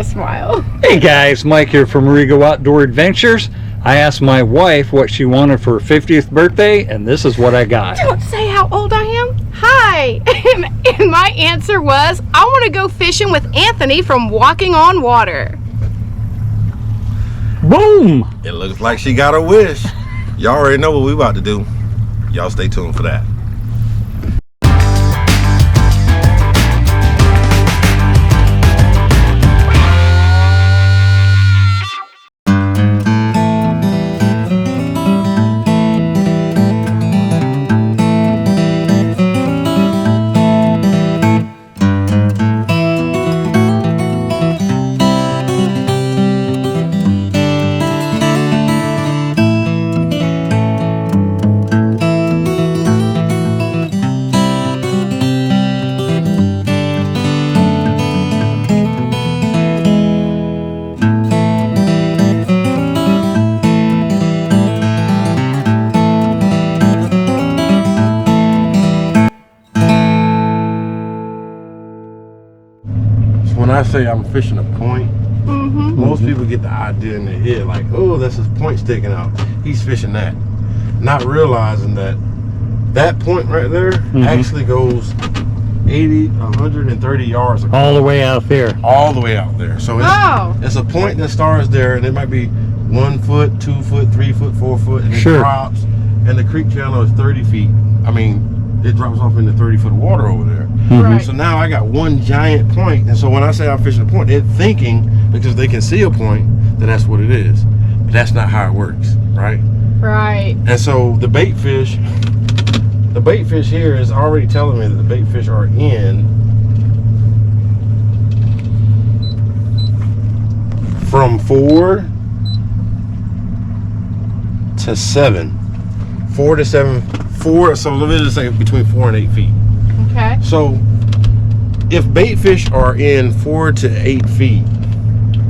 Smile. Hey guys, Mike here from Arrigo Outdoor Adventures. I asked my wife what she wanted for her 50th birthday, and this is what I got. Don't say how old I am. Hi. And my answer was, I want to go fishing with Anthony from Walking on Water. Boom! It looks like she got a wish. Y'all already know what we about to do. Y'all stay tuned for that. When I say I'm fishing a point, most people get the idea in their head like, oh, that's his point sticking out. He's fishing that. Not realizing that that point right there actually goes 80, 130 yards across. All the way out there. All the way out there. So it's a point that starts there, and it might be 1 foot, 2 foot, 3 foot, 4 foot, and it drops. And the creek channel is 30 feet. I mean, it drops off into 30-foot water over there. Right. So now I got one giant point, and so when I say I'm fishing a point, they're thinking, because they can see a point, that that's what it is. But that's not how it works, right? Right. And so the bait fish here is already telling me that the bait fish are in from 4 to 7. 4 to 7. 4, so let me just say between 4 and 8 feet. Okay. So if bait fish are in 4 to 8 feet,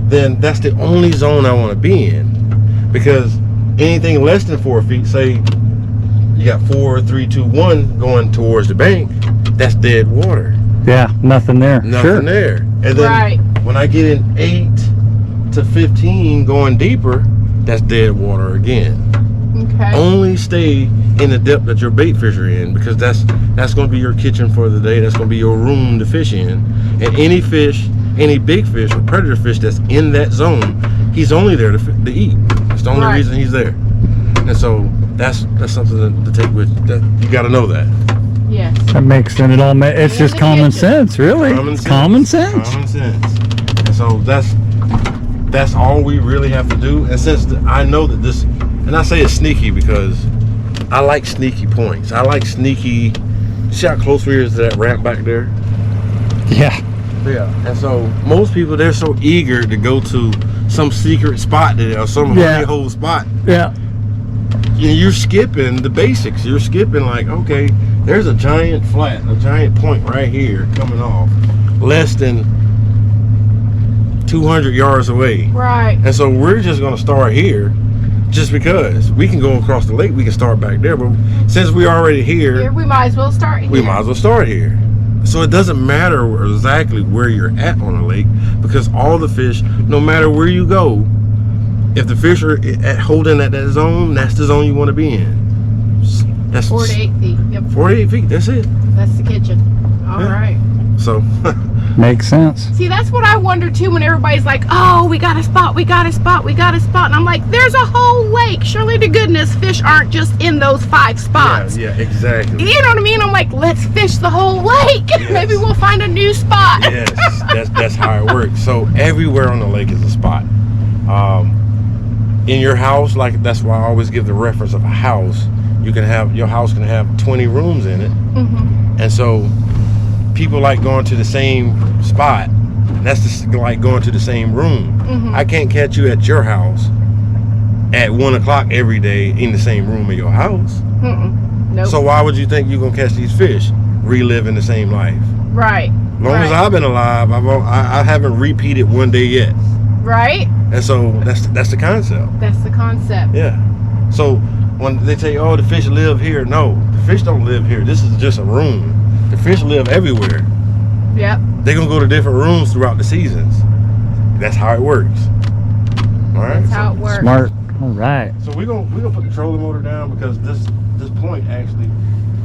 then that's the only zone I want to be in, because anything less than 4 feet, say you got 4, 3, 2, 1 going towards the bank, that's dead water. Yeah, nothing there. Nothing there. And then when I get in 8 to 15 going deeper, that's dead water again. Okay. Only stay in the depth that your bait fish are in, because that's going to be your kitchen for the day. That's going to be your room to fish in. And any fish, any big fish or predator fish that's in that zone, he's only there to eat. That's the only reason he's there. And so that's something to take with that. You got to know that. Yes. That makes sense. It's just common sense, really. Common sense. Common sense. And so that's all we really have to do. And since I know that this, and I say it's sneaky because I like sneaky points. I like sneaky. See how close we are to that ramp back there? Yeah. Yeah. And so most people, they're so eager to go to some secret spot or some honey hole spot. Yeah. You're skipping the basics. You're skipping like, okay, there's a giant flat, a giant point right here coming off, less than 200 yards away. Right. And so we're just going to start here, just because we can go across the lake. We can start back there, but since we're already here, we might as well start here. We might as well start here. So it doesn't matter exactly where you're at on the lake, because all the fish, no matter where you go, if the fish are holding at that zone, that's the zone you want to be in. That's 4 to 8 feet. Yep. 4 to 8 feet. That's it. That's the kitchen. All right. So makes sense. See, that's what I wonder too when everybody's like, oh, we got a spot, we got a spot, we got a spot. And I'm like, there's a whole lake. Surely to goodness fish aren't just in those 5 spots. Yeah, exactly. You know what I mean? I'm like, let's fish the whole lake. Yes. Maybe we'll find a new spot. Yes, that's how it works. So everywhere on the lake is a spot. In your house, like, that's why I always give the reference of a house. Your house can have 20 rooms in it. And so people like going to the same spot. That's just like going to the same room. I can't catch you at your house at 1 o'clock every day in the same room in your house. Nope. So why would you think you're gonna catch these fish reliving the same life? Right. As long as I've been alive, I haven't repeated one day yet. Right. And so that's the concept. That's the concept. Yeah. So when they say, oh, the fish live here, no, the fish don't live here. This is just a room. The fish live everywhere. Yep. They're gonna go to different rooms throughout the seasons. That's how it works. All right. That's how it works. Smart. All right. So we're gonna put the trolling motor down because this point actually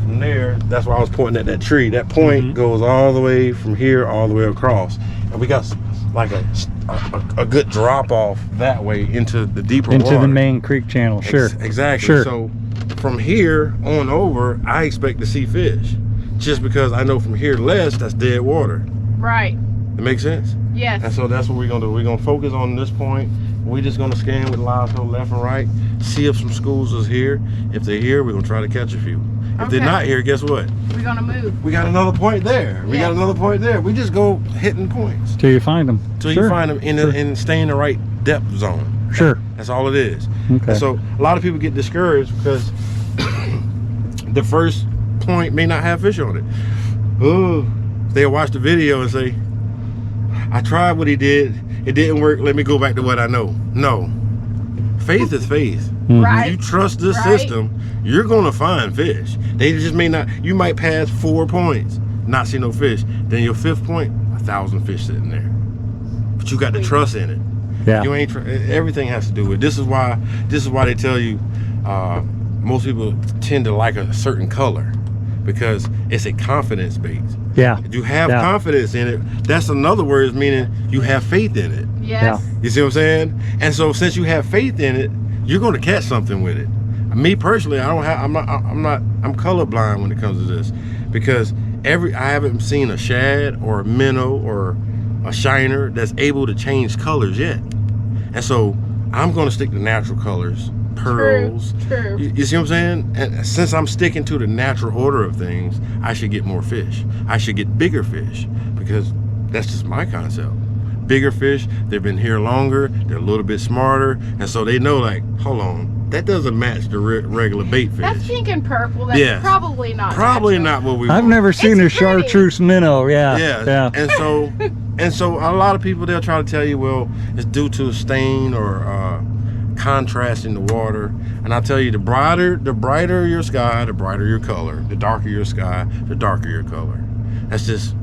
from there, that's why I was pointing at that tree. That point goes all the way from here all the way across, and we got like a good drop off that way into the deeper water. Into the main creek channel. Sure. Exactly. Sure. So from here on over, I expect to see fish, just because I know from here less that's dead water. Right. That makes sense. Yes. And so that's what we're gonna do. We're gonna focus on this point. We're just gonna scan with LiveTow left and right, see if some schools is here. If they're here, we're gonna try to catch a few. If they're not here, guess what? We're gonna move. We got another point there. We got another point there. We just go hitting points Till you find them. till you find them and stay in the right depth zone. Sure. That's all it is. Okay. And so a lot of people get discouraged because the first point may not have fish on it. Oh, they'll watch the video and say, I tried what he did, it didn't work, let me go back to what I know. No, faith is faith. Right. If you trust this system, you're gonna find fish. They just may not, you might pass 4 points, not see no fish. Then your 5th point, 1,000 fish sitting there. But you got the trust in it. Yeah. You ain't, everything has to do with it. This is why they tell you, most people tend to like a certain color because it's a confidence base. Yeah. If you have confidence in it, that's another word meaning you have faith in it. Yes. You see what I'm saying? And so since you have faith in it, you're going to catch something with it. Me personally, I'm colorblind when it comes to this because I haven't seen a shad or a minnow or a shiner that's able to change colors yet. And so I'm going to stick to natural colors, pearls. True. You see what I'm saying? And since I'm sticking to the natural order of things, I should get more fish. I should get bigger fish because that's just my concept. Bigger fish, they've been here longer, they're a little bit smarter, and so they know like, hold on, that doesn't match the regular bait fish. That's pink and purple. That's probably not. Probably natural. not what we I've want. never seen a It's pretty. chartreuse minnow. Yeah. Yeah. And so a lot of people, they'll try to tell you, well, it's due to stain or contrast in the water. And I tell you, the brighter your sky, the brighter your color. The darker your sky, the darker your color. That's just,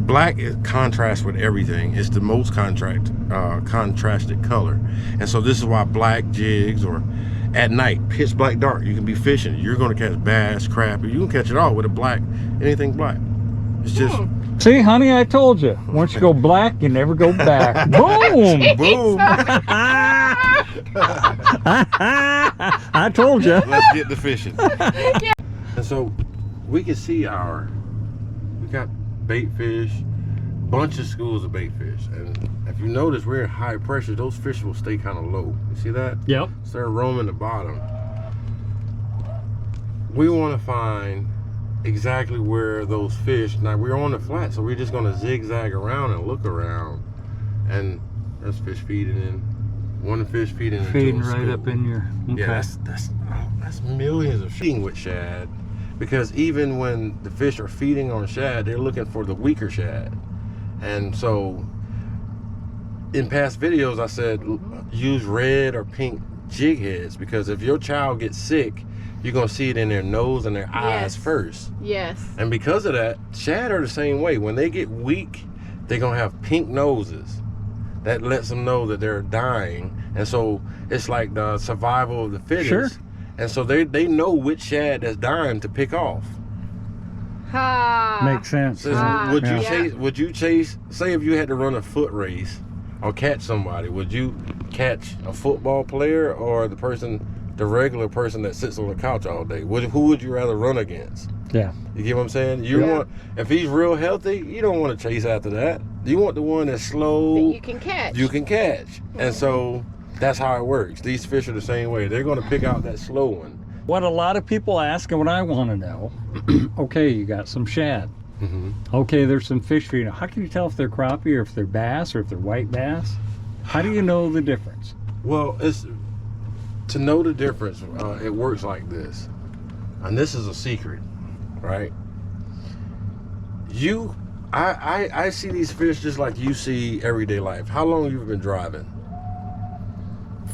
black is contrast with everything. It's the most contrasted color. And so this is why black jigs or at night, pitch black dark, you can be fishing. You're going to catch bass, crappie. You can catch it all with a black, anything black. It's just... See, honey, I told you. Once you go black, you never go back. Boom! Boom! I told you. Let's get the fishing. And so we can see we got bait fish, bunch of schools of bait fish. And if you notice, we're in high pressure, those fish will stay kind of low. You see that? Yep. So they're roaming the bottom. We want to find exactly where those fish, now we're on the flat, so we're just going to zigzag around and look around. And there's fish feeding in. One fish feeding right up in your... Okay. Yeah, that's millions of feeding with shad, because even when the fish are feeding on shad, they're looking for the weaker shad. And so in past videos I said use red or pink jig heads, because if your child gets sick, you're gonna see it in their nose and their eyes first. Yes. And because of that, shad are the same way. When they get weak, they're gonna have pink noses. That lets them know that they're dying. And so it's like the survival of the fittest. Sure. And so they know which shad that's dying to pick off. Makes sense. So would you chase, say if you had to run a foot race or catch somebody, would you catch a football player or the regular person that sits on the couch all day? Who would you rather run against? Yeah. You get what I'm saying? Want, if he's real healthy, you don't want to chase after that. You want the one that's slow. That you can catch. You can catch. And so that's how it works. These fish are the same way. They're going to pick out that slow one. What a lot of people ask and what I want to know, okay, you got some shad. Okay, there's some fish feeding. How can you tell if they're crappie or if they're bass or if they're white bass? How do you know the difference? Well, to know the difference, it works like this. And this is a secret, right? I see these fish just like you see everyday life. How long have you been driving?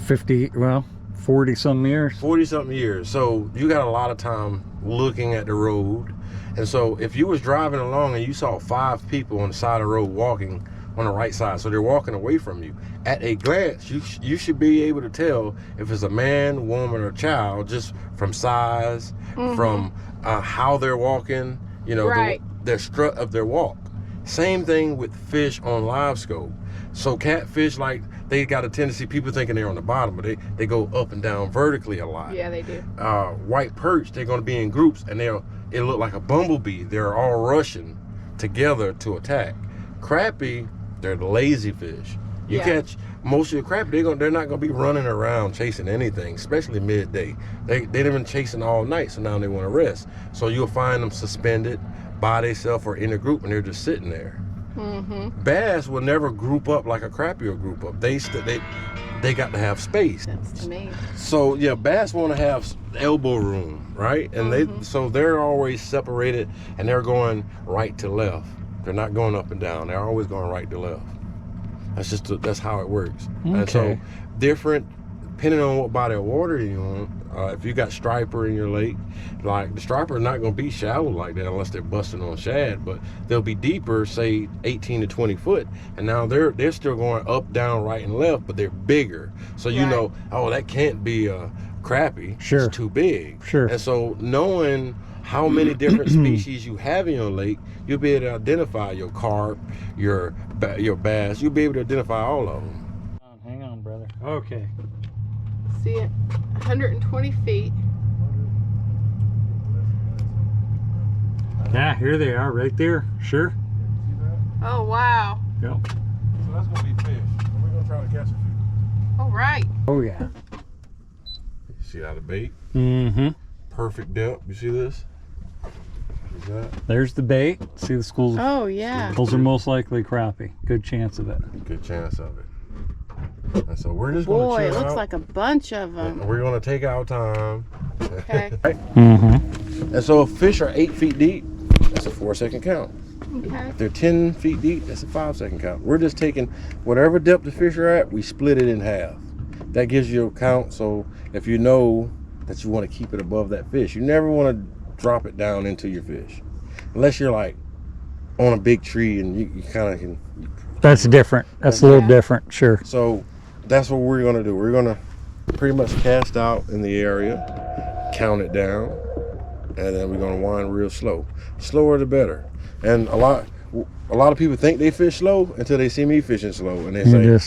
40 some years. 40 something years. So you got a lot of time looking at the road. And so if you was driving along and you saw 5 people on the side of the road walking on the right side, so they're walking away from you. At a glance, you should be able to tell if it's a man, woman, or child just from size, from how they're walking, you know, their strut of their walk. Same thing with fish on live scope. So catfish, like, they got a tendency, people thinking they're on the bottom, but they go up and down vertically a lot. Yeah, they do. White perch, they're going to be in groups, and it look like a bumblebee. They're all rushing together to attack. Crappie, they're lazy fish. You catch most of your crappie, they're not going to be running around chasing anything, especially midday. They've been chasing all night, so now they want to rest. So you'll find them suspended by themselves or in a group, and they're just sitting there. Bass will never group up like a crappie will group up. They got to have space. That's amazing. So yeah, bass want to have elbow room, right? And they're always separated, and they're going right to left. They're not going up and down. They're always going right to left. That's how it works. Okay. And so different, depending on what body of water you're on. If you got striper in your lake, like the striper is not going to be shallow like that unless they're busting on shad, but they'll be deeper, say 18 to 20 foot, and now they're still going up, down, right, and left, but they're bigger. So you know, oh, that can't be a crappie. Sure. It's too big. Sure. And so knowing how many different species you have in your lake, you'll be able to identify your carp, your bass. You'll be able to identify all of them. Hang on, brother. Okay. See it? 120 feet. Yeah, here they are, right there. Sure. Oh, wow. Yep. So that's going to be fish. We're going to try to catch a few. All right. Oh yeah. You see how the bait? Mm-hmm. Perfect depth. You see this? See that? There's the bait. See the schools? Oh, yeah. Those are most likely crappie. Good chance of it. Good chance of it. And so we're just Boy, going it to chill looks out. like a bunch of them. We're going to take our time. Okay. Right? Mm-hmm. And so if fish are 8 feet deep, that's a 4-second count. Okay. If they're 10 feet deep, that's a 5-second count. We're just taking whatever depth the fish are at, we split it in half. That gives you a count, so if you know that you want to keep it above that fish, you never want to drop it down into your fish. Unless you're like on a big tree and you kind of can. That's different. That's a little different, sure. So that's what we're going to do. We're going to pretty much cast out in the area, count it down, and then we're going to wind real slow. Slower the better. And a lot of people think they fish slow until they see me fishing slow, and they say,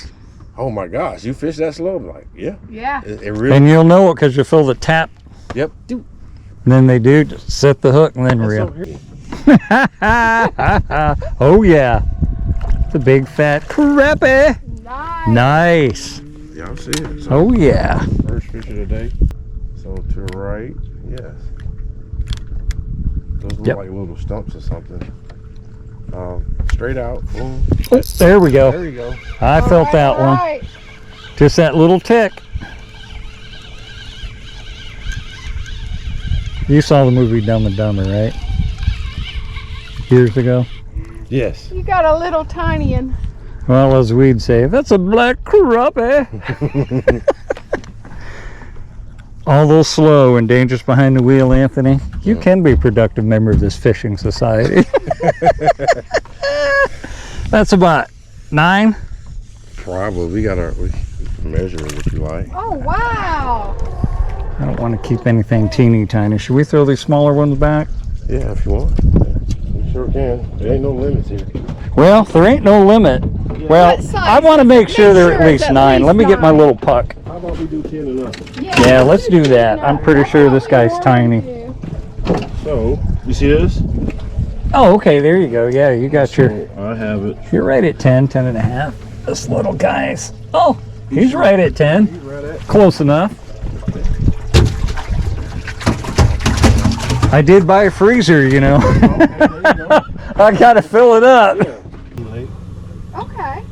"Oh my gosh, you fish that slow?" I'm like, "Yeah." Yeah. It really. And you'll know it because you feel the tap. Yep. And then they do just set the hook and then reel. Oh yeah, the big fat crappie. Nice. Y'all see it. So Oh yeah. first fish of the day. So to the right, yes. Those look like little stumps or something. Straight out. Boom. Oh, there we go. There you go. I felt that one. Right. Just that little tick. You saw the movie Dumb and Dumber, right? Years ago. Yes. You got a little tiny one. Well, as we'd say, that's a black crappie. Although slow and dangerous behind the wheel, Anthony, you can be a productive member of this fishing society. That's about 9. Probably. We can measure it if you like. Oh, wow. I don't want to keep anything teeny tiny. Should we throw these smaller ones back? Yeah, if you want. You sure can. There ain't no limits here. Well, there ain't no limit. Well, What size? I want to make sure they're sure at it's least at 9. least Let me get my 9. little puck. How about we do 10 and up? Yeah, let's do that. I'm pretty sure this guy's tiny. So, you see this? Oh, okay, there you go. Yeah, you got your... So, I have it. You're right at 10, 10 and a half. This little guy's... Oh, he's right at 10. You right at? Close enough. I did buy a freezer, you know. Okay, there you go. I gotta fill it up. Okay.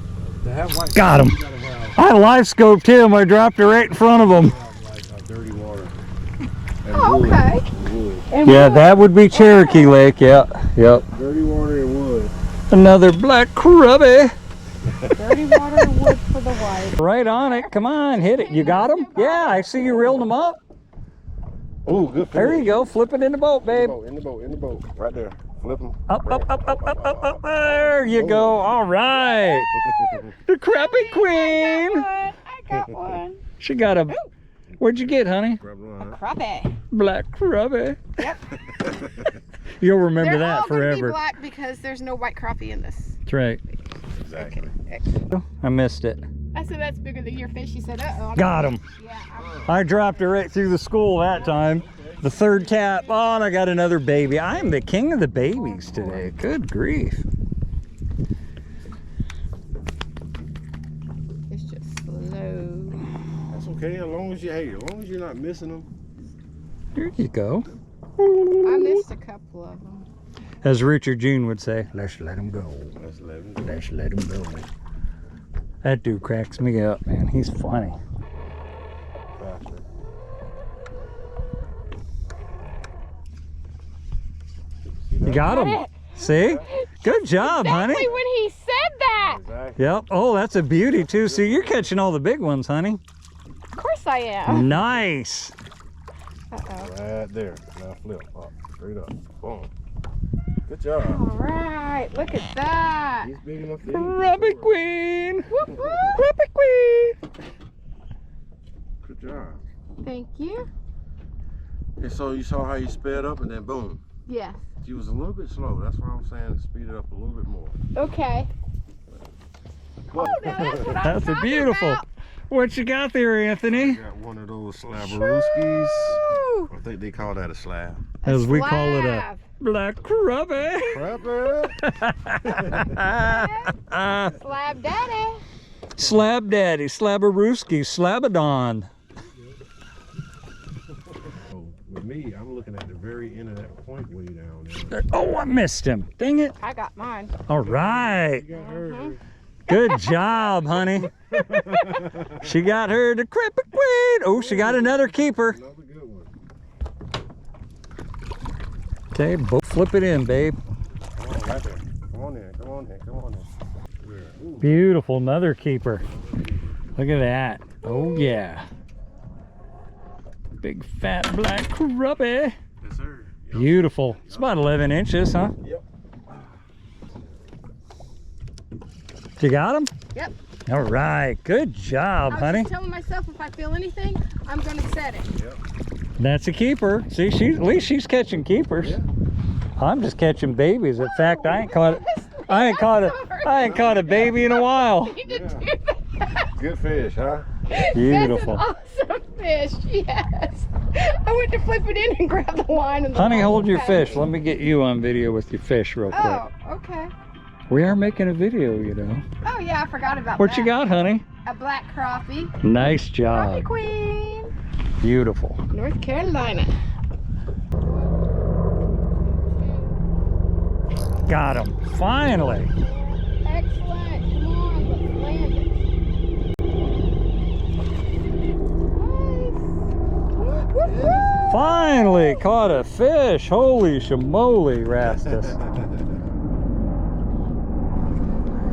To have white Got him. you gotta have I live scoped him. I dropped it right in front of him. like dirty water. And Oh, wood. okay. Wood. And Yeah, wood. that would be Cherokee Lake. Yeah, yep. Dirty water and wood. Another black crappie. Dirty water and wood for the white. Right on it. Come on, hit it. You got him? Yeah, I see you reeling them up. Oh, good fish. There you go. Flip it in the boat, babe. In the boat. Right there. Flip them. Up. There you go. All right. The crappie queen. I got one. She got a... What'd you get, honey? Crappie. Black crappie. Yep. You'll remember They're that all gonna forever. be black because there's no white crappie in this. That's right. Exactly. I missed it. I said that's bigger than your fish. She said, uh-oh. Got him. Yeah. I dropped it right through the school that time. The third tap. Oh, and I got another baby. I am the king of the babies today. Good grief. It's just slow. That's okay, as long as you're not missing them. Here you go. I missed a couple of them. As Richard Gene would say, let's let him go. Let's let them go. Let's let him go. That dude cracks me up, man. He's funny. Faster. You got him. See? Good job, honey. Exactly when he said that. Exactly. Yep. Oh, that's a beauty, too. See, you're catching all the big ones, honey. Of course I am. Nice. Uh-oh. Right there. Now flip up. Straight up. Boom. Good job. All right. Look at that. He's big enough to eat. Crappie queen. Whoop, whoop. Crappie queen. Good job. Thank you. And so you saw how you sped up and then boom. Yes. She was a little bit slow. That's why I'm saying to speed it up a little bit more. Okay. What? Oh, now that's what I'm That's a talking beautiful. about. What you got there, Anthony? Got one of those slabberooskies. Woo. I think they call that a slab. As we call it, a Slab. black crappie. Crappie. Slab daddy. Slab daddy, slabberooski, slabadon. Oh, with me, I'm looking at the very end of that point way down there. Oh, I missed him. Dang it. I got mine. All right. You got her. Good job, honey. She got her the crappie queen. Oh, she got another keeper. Another good one. Okay, both flip it in, babe. Come on, right there. Come on in. Come on in. Come on in. Yeah. Ooh. Beautiful, another keeper. Look at that. Oh, yeah. Big fat black crappie. Yes, sir. Yep. Beautiful. It's about 11 inches, huh? Yep. You got him? Yep. All right. Good job, I was honey. just telling myself if I feel anything, I'm going to set it. Yep. That's a keeper. See, at least she's catching keepers. Yeah. I'm just catching babies. In fact, I ain't caught a baby in a while. You did do that. Good fish, huh? Beautiful. That's an awesome fish, yes. I went to flip it in and grab the line. And the Honey, line hold your was fish. back. Let me get you on video with your fish real quick. Oh, okay. We are making a video, you know. Oh, yeah, I forgot about What that. you got, honey? A black crappie. Nice Crappie job. queen. Beautiful. North Carolina. Got him. Finally. Excellent. Come on, let's land it. Nice. Whoop, whoop. Finally caught a fish. Holy shamoly, Rastus.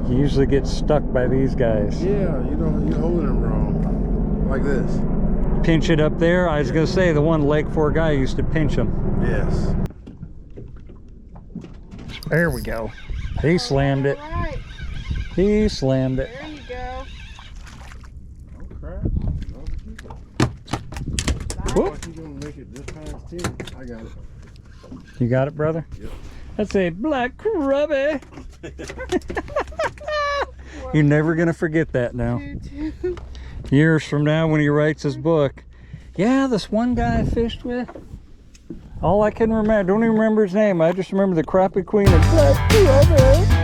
You usually get stuck by these guys. Yeah, you're holding them wrong. Like this. Pinch it up there. I was going to say the one Lake 4 guy used to pinch them. Yes. There we go. He slammed it. All right. He slammed it. There you go. Oh, crap. Whoop. You're going to make it just past 10. I got it. You got it, brother? Yep. That's a black crappie. You're never going to forget that now. Years from now when he writes his book. Yeah, this one guy I fished with. All I can remember, I don't even remember his name. I just remember the crappie queen and black crappie.